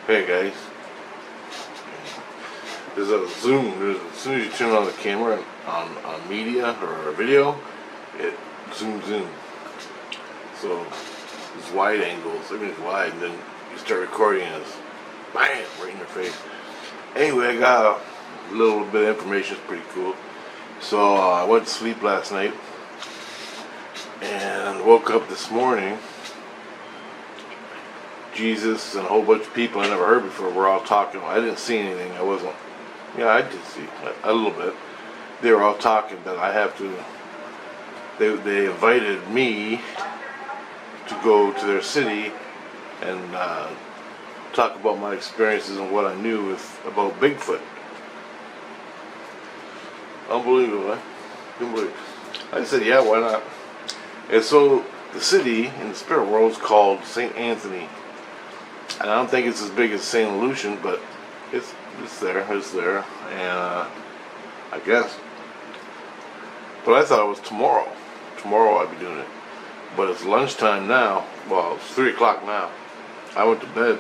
Hey guys, there's a zoom. As soon as you turn on the camera on media or a video, it zooms in. So it's wide angles. Everything's wide, and then you start recording and it's bam, right in your face. Anyway, I got a little bit of information. It's pretty cool. So I went to sleep last night and woke up this morning. Jesus and a whole bunch of people I never heard before were all talking. I didn't see anything. I wasn't. Yeah, I did see a little bit. They were all talking that I have to. They invited me to go to their city and talk about my experiences and what I knew about BIgfoot. Unbelievable, huh? Couldn't believe it. I said, yeah, why not? And so the city in the spirit world is called St. Anthony. And I don't think it's as big as St. Lucian, but it's there, and I guess. But I thought it was tomorrow. Tomorrow I'd be doing it. But it's lunchtime now. Well, it's 3 o'clock now. I went to bed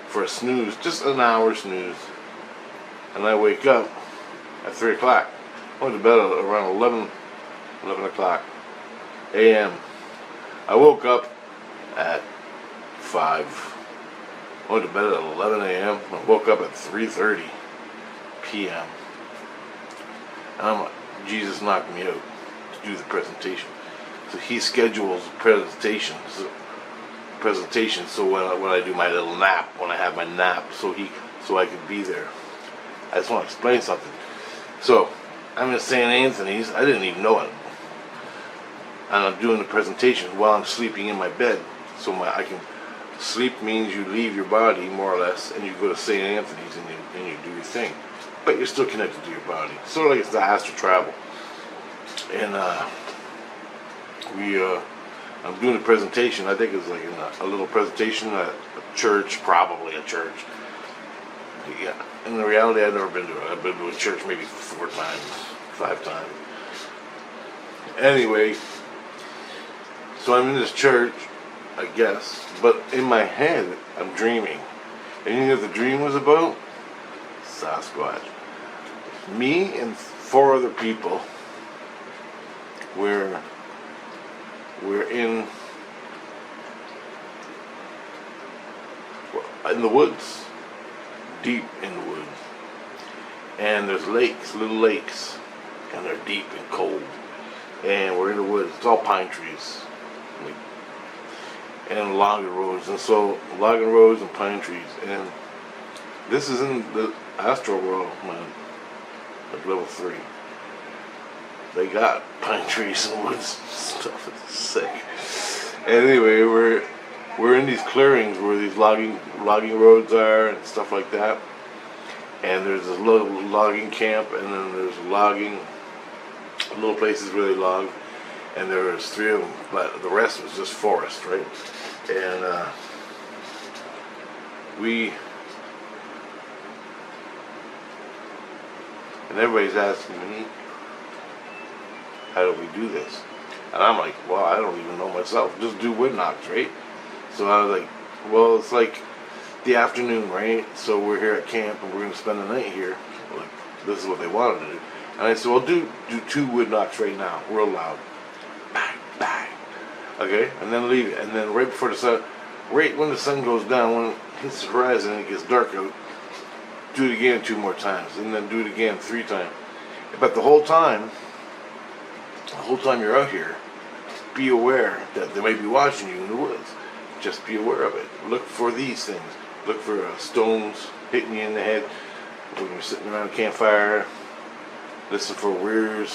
for a snooze, just an hour snooze. And I wake up at 3 o'clock. I went to bed at around 11 o'clock a.m. I woke up at 5. I went to bed at 11 a.m. I woke up at 3:30 p.m. And Jesus knocked me out to do the presentation. So he schedules presentations so when I do my little nap, when I have my nap, so I could be there. I just want to explain something. So I'm in St. Anthony's. I didn't even know it. And I'm doing the presentation while I'm sleeping in my bed, so I can. Sleep means you leave your body, more or less, and you go to St. Anthony's and you do your thing. But you're still connected to your body. Sort of like it's the astral travel. And I'm doing a presentation. I think it's like a little presentation at a church, probably a church. Yeah. In the reality, I've never been to it. I've been to a church maybe 4 times, 5 times. Anyway, so I'm in this church, I guess, but in my head, I'm dreaming. And you know what the dream was about? Sasquatch. Me and 4 other people we're in the woods, deep in the woods. And there's lakes, little lakes, and they're deep and cold. And we're in the woods. It's all pine trees. And logging roads, and so logging roads and pine trees, and this is in the astral world, man. Like level 3. They got pine trees and woods and stuff. It's sick. Anyway, we're in these clearings where these logging roads are and stuff like that. And there's this little logging camp, and then there's little places where they log. And there was 3 of them, but the rest was just forest, right? And everybody's asking me, how do we do this? And I'm like, well, I don't even know myself. Just do wood knocks, right? So I was like, well, it's like the afternoon, right? So we're here at camp and we're going to spend the night here. Like, this is what they wanted to do. And I said, well, do 2 wood knocks right now, real loud. Bang, bang. Okay, and then leave it. And then right before the sun, right when the sun goes down, when it hits the horizon and it gets dark out, do it again 2 more times, and then do it again 3 times. But the whole time you're out here, be aware that they might be watching you in the woods. Just be aware of it. Look for these things. Look for stones hitting you in the head when you're sitting around a campfire. Listen for weird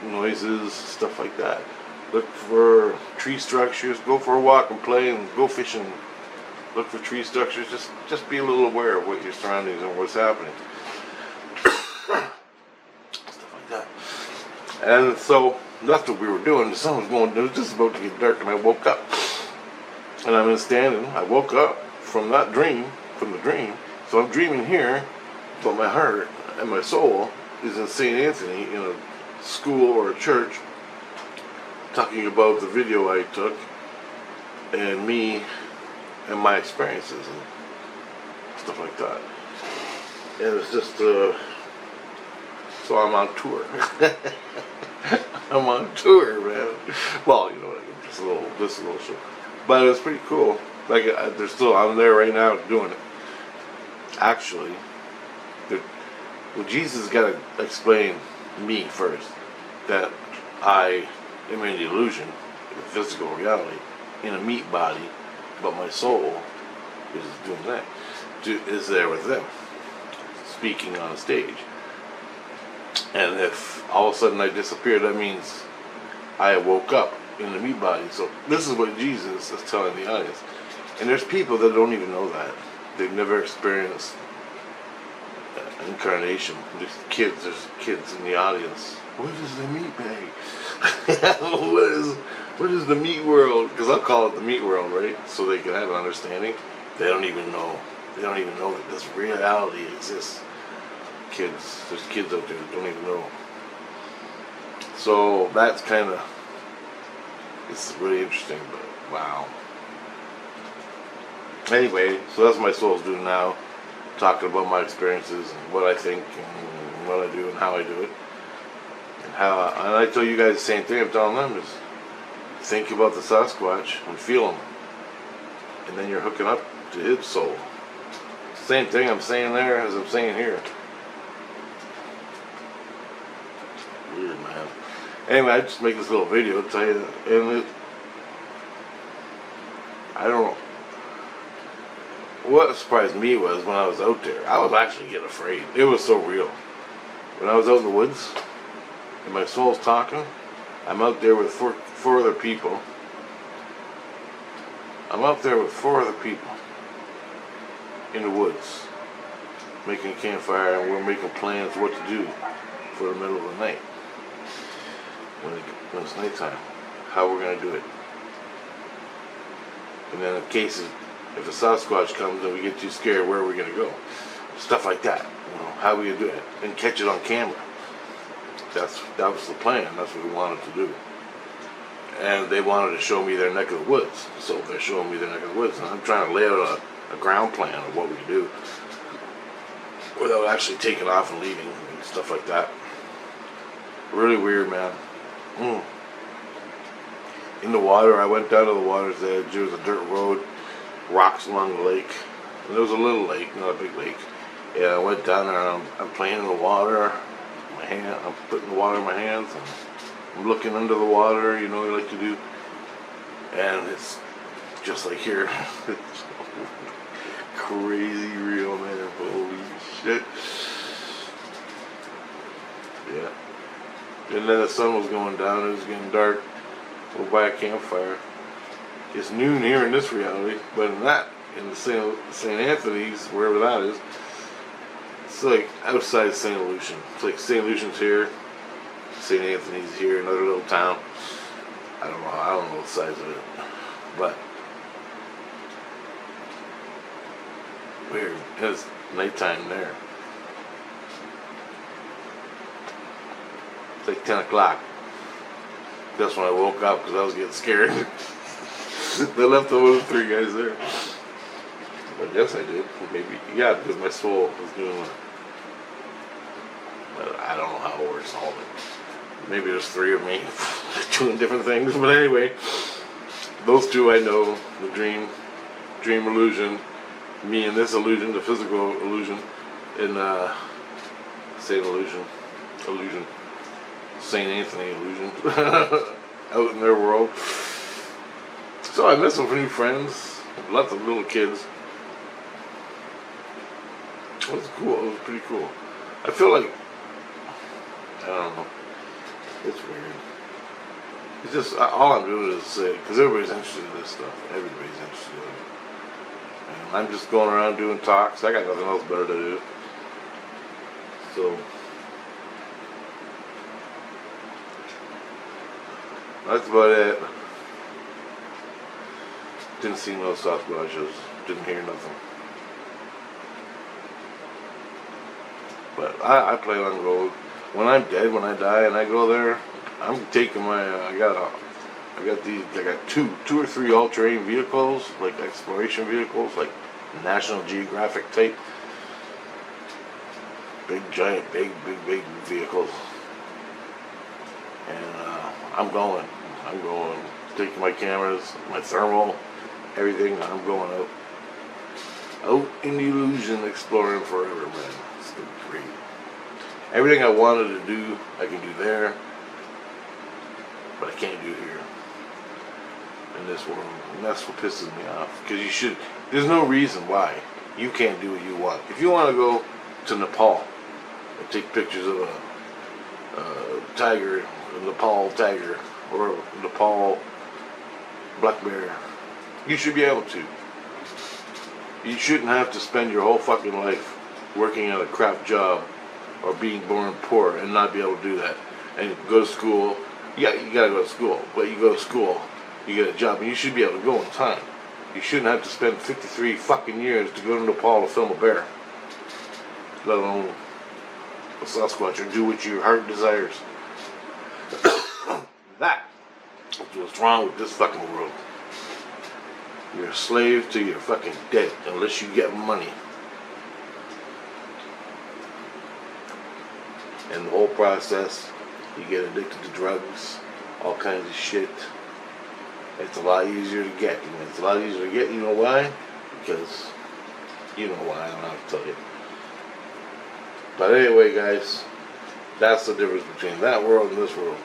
noises, stuff like that. Look for tree structures. Go for a walk and play, and go fishing. Look for tree structures. Just be a little aware of what your surroundings and what's happening. Stuff like that. And so that's what we were doing. The sun was going. It was just about to get dark, and I woke up. And I'm standing. I woke up from the dream. So I'm dreaming here, but my heart and my soul is in St. Anthony in a school or a church, talking about the video I took and me and my experiences. And stuff like that. And it was just, so I'm on tour. I'm on tour, man. Well, you know what I mean, just a little show. But it was pretty cool. Like, I'm there right now doing it. Actually, well, Jesus got to explain me first that I am in the illusion, in physical reality, in a meat body, but my soul is doing that, is there with them, speaking on a stage. And if all of a sudden I disappear, that means I woke up in the meat body. So this is what Jesus is telling the audience. And there's people that don't even know that. They've never experienced incarnation. There's kids in the audience. What is the meat bag? what is the meat world? Because I'll call it the meat world, right? So they can have an understanding. They don't even know. They don't even know that this reality exists. There's kids out there that don't even know. So that's it's really interesting, but wow. Anyway, so that's what my soul's doing now, talking about my experiences and what I think and what I do and how I do it. And I tell you guys the same thing I'm telling them is think about the Sasquatch and feel him. And then you're hooking up to his soul. Same thing I'm saying there as I'm saying here. Weird, man. Anyway, I just make this little video to tell you, and I don't know. What surprised me was when I was out there, I was actually getting afraid. It was so real. When I was out in the woods, and my soul's talking, I'm out there with four other people. I'm out there with 4 other people in the woods, making a campfire, and we're making plans what to do for the middle of the night. When it's nighttime, how we're going to do it. And then in case if a Sasquatch comes and we get too scared, where are we going to go? Stuff like that. How are we going to do it? And catch it on camera. That was the plan. That's what we wanted to do. And they wanted to show me their neck of the woods. So they're showing me their neck of the woods. And I'm trying to lay out a ground plan of what we can do without actually taking off and leaving and stuff like that. Really weird, man. In the water, I went down to the water's edge. There was a dirt road, rocks along the lake. And there was a little lake, not a big lake. And I went down there and I'm playing in the water. I'm putting the water in my hands. And I'm looking under the water, you know, you like to do. And it's just like here. It's crazy real, man. Holy shit. Yeah. And then the sun was going down, it was getting dark. We're by a campfire. It's noon here in this reality, but in the St. Anthony's, wherever that is, it's like outside St. Lucian. It's like St. Lucian's here, St. Anthony's here, another little town. I don't know the size of it, but weird. It's nighttime there. It's like 10 o'clock. That's when I woke up because I was getting scared. They left those 3 guys there. But yes, I did. Maybe, yeah, because my soul was doing it. But I don't know how it works all of it. Maybe there's 3 of me doing different things. But anyway, those 2 I know, the dream illusion, me in this illusion, the physical illusion, in St. Illusion. St. Anthony illusion out in their world. So I met some new friends, lots of little kids. It was cool. It was pretty cool. I feel like, I don't know, it's weird. It's just, all I'm doing is say, because everybody's interested in this stuff. Everybody's interested in it. And I'm just going around doing talks. I got nothing else better to do. So that's about it. Didn't see no Sasquatches. Didn't hear nothing. But I plan on going. When I'm dead, when I die, and I go there, I'm taking my. I got 2 or 3 all-terrain vehicles, like exploration vehicles, like National Geographic type. Big, giant, big vehicles. And I'm going. Taking my cameras, my thermal, everything. I'm going out in the illusion, exploring forever, man. It's gonna be great. Everything I wanted to do, I can do there, but I can't do here in this world. And that's what pisses me off. Because there's no reason why you can't do what you want. If you want to go to Nepal and take pictures of a tiger, a Nepal tiger, or a Nepal black bear, you should be able to. You shouldn't have to spend your whole fucking life working at a crap job or being born poor and not be able to do that. And go to school. Yeah, you gotta go to school, but you go to school, you get a job, and you should be able to go in time. You shouldn't have to spend 53 fucking years to go to Nepal to film a bear, let alone a Sasquatch, or do what your heart desires. That is what's wrong with this fucking world. You're a slave till you're fucking dead, unless you get money. And the whole process, you get addicted to drugs, all kinds of shit. It's a lot easier to get. And it's a lot easier to get, you know why? Because, you know why, I don't have to tell you. But anyway, guys, that's the difference between that world and this world.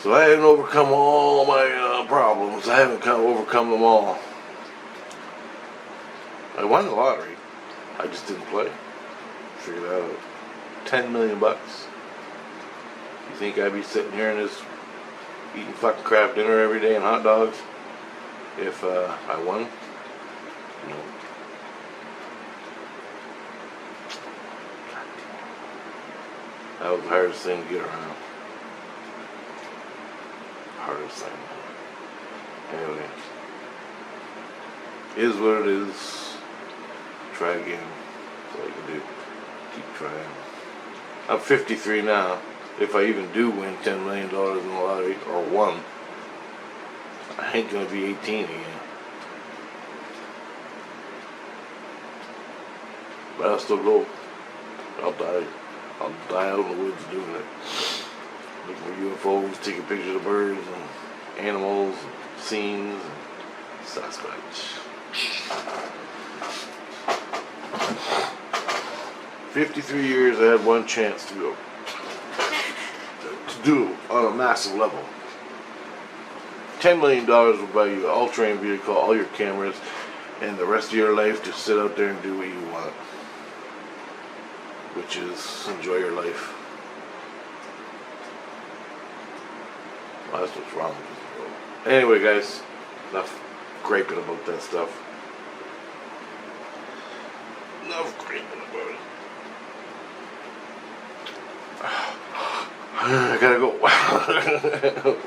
So I haven't overcome all my problems. I haven't overcome them all. I won the lottery. I just didn't play. Figured that out. $10 million. You think I'd be sitting here and just eating fucking crap dinner every day and hot dogs if I won? No. That was the hardest thing to get around. Hardest thing. Anyway, is what it is. Try again. That's all you can do. Keep trying. I'm 53 now. If I even do win $10 million in the lottery, or one, I ain't gonna be 18 again. But I'll still go. I'll die. I'll die out in the woods doing it. Looking for UFOs, taking pictures of birds and animals, and scenes, and Sasquatch. 53 years, I had one chance to go. To do on a massive level. $10 million will buy you an all-terrain vehicle, all your cameras, and the rest of your life to sit out there and do what you want. Which is enjoy your life. Well, that's what's wrong with this world. Anyway, guys, enough griping about that stuff. Enough griping about it. I gotta go.